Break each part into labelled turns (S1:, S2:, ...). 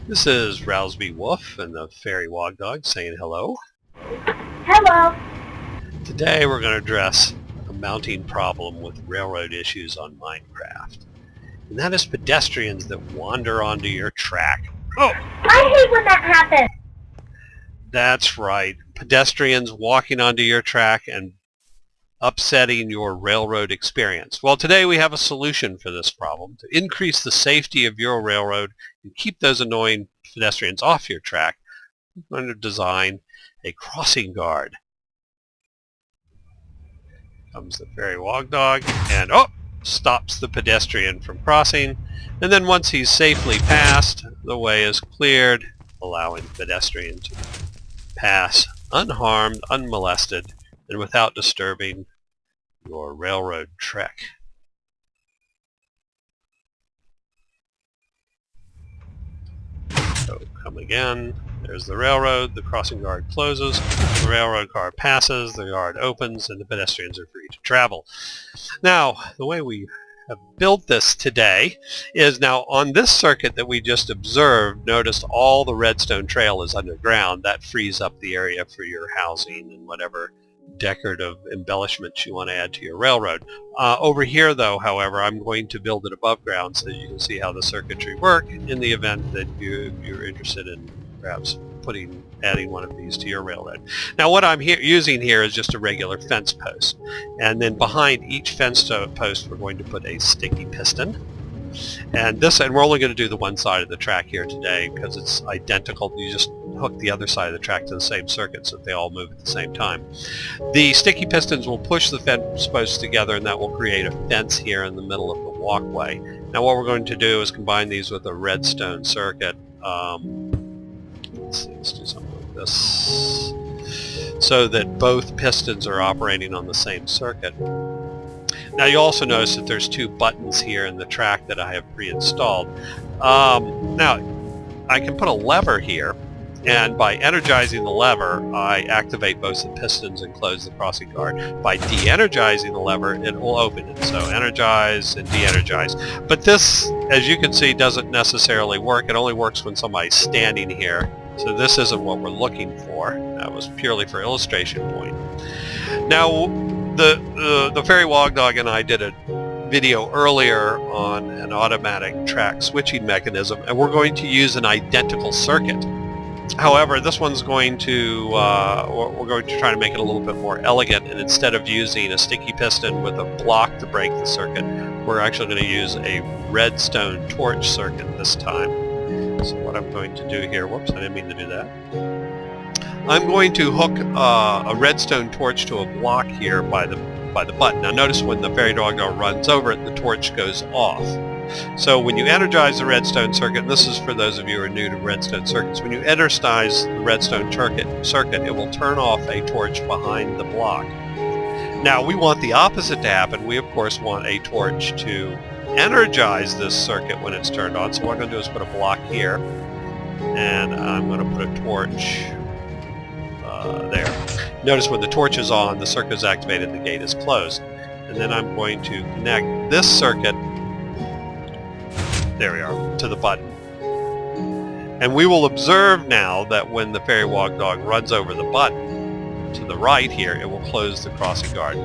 S1: This is Rousby Wolf and the Fairy Wogdog saying hello.
S2: Hello.
S1: Today we're going to address a mounting problem with railroad issues on Minecraft. And that is pedestrians that wander onto your track. Oh!
S2: I hate when that happens.
S1: That's right. Pedestrians walking onto your track and upsetting your railroad experience. Well, today we have a solution for this problem. To increase the safety of your railroad and keep those annoying pedestrians off your track, we're going to design a crossing guard. Comes the Fairy Wogdog and stops the pedestrian from crossing. And then once he's safely passed, the way is cleared, allowing the pedestrian to pass unharmed, unmolested, and without disturbing your railroad trek. So come again. There's the railroad. The crossing guard closes. The railroad car passes. The guard opens, and the pedestrians are free to travel. Now, the way we have built this today is now on this circuit that we just observed. Notice all the redstone trail is underground. That frees up the area for your housing and whatever decorative embellishments you want to add to your railroad. Over here though, however, I'm going to build it above ground so that you can see how the circuitry work in the event that you're interested in perhaps adding one of these to your railroad. Now what I'm using here is just a regular fence post, and then behind each fence post we're going to put a sticky piston. And we're only going to do the one side of the track here today because it's identical. You just hook the other side of the track to the same circuit so that they all move at the same time. The sticky pistons will push the fence posts together, and that will create a fence here in the middle of the walkway. Now what we're going to do is combine these with a redstone circuit. Let's do something like this so that both pistons are operating on the same circuit. Now you also notice that there's two buttons here in the track that I have pre-installed. Now I can put a lever here, and by energizing the lever I activate both the pistons and close the crossing guard. By de-energizing the lever it will open it. So energize and de-energize. But this, as you can see, doesn't necessarily work. It only works when somebody's standing here. So this isn't what we're looking for. That was purely for illustration point. Now the Fairy Wogdog and I did a video earlier on an automatic track switching mechanism, and we're going to use an identical circuit. However, this one's going to, we're going to try to make it a little bit more elegant, and instead of using a sticky piston with a block to break the circuit, we're actually going to use a redstone torch circuit this time. So what I'm going to do here, whoops, I didn't mean to do that. I'm going to hook a redstone torch to a block here by the button. Now notice when the Fairy Wogdog runs over it, the torch goes off. So when you energize the redstone circuit, and this is for those of you who are new to redstone circuits, when you energize the redstone circuit, it will turn off a torch behind the block. Now we want the opposite to happen. We of course want a torch to energize this circuit when it's turned on. So what I'm going to do is put a block here, and I'm going to put a torch there. Notice when the torch is on, the circuit is activated, the gate is closed. And then I'm going to connect this circuit, there we are, to the button. And we will observe now that when the Fairy Wogdog runs over the button to the right here, it will close the crossing guard.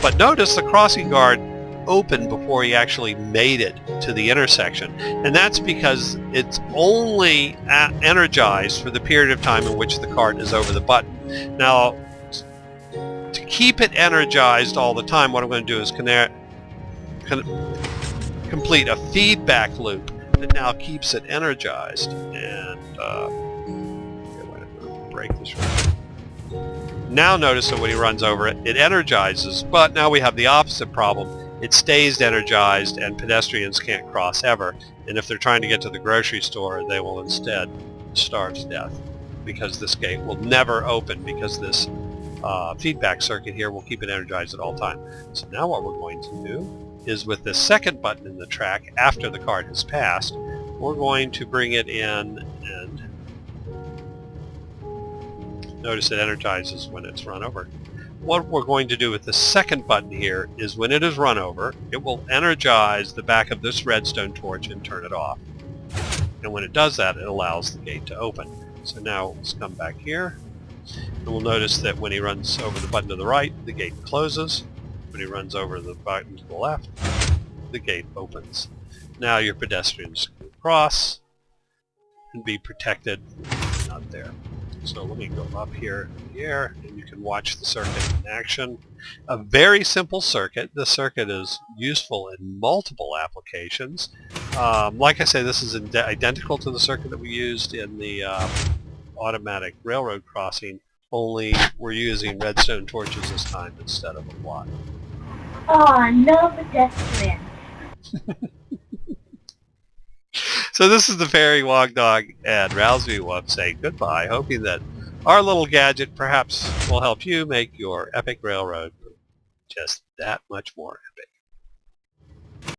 S1: But notice the crossing guard opened before he actually made it to the intersection, and that's because it's only energized for the period of time in which the cart is over the button. Now to keep it energized all the time, what I'm going to do is complete a feedback loop that now keeps it energized. And break this right. Now notice that when he runs over it, it energizes, but now we have the opposite problem. It stays energized and pedestrians can't cross ever, and if they're trying to get to the grocery store they will instead starve to death because this gate will never open, because this feedback circuit here will keep it energized at all time. So now what we're going to do is, with the second button in the track after the cart has passed, we're going to bring it in, and notice it energizes when it's run over. What we're going to do with the second button here is when it is run over, it will energize the back of this redstone torch and turn it off. And when it does that, it allows the gate to open. So now let's come back here. And we'll notice that when he runs over the button to the right, the gate closes. When he runs over the button to the left, the gate opens. Now your pedestrians can cross and be protected out there. So let me go up here in the air, and you can watch the circuit in action. A very simple circuit. The circuit is useful in multiple applications. Like I say, this is identical to the circuit that we used in the automatic railroad crossing, only we're using redstone torches this time instead of a block.
S2: Aw, no pedestrians.
S1: So this is the Fairy Wog Dog and Rousey Wub saying goodbye, hoping that our little gadget perhaps will help you make your epic railroad just that much more epic.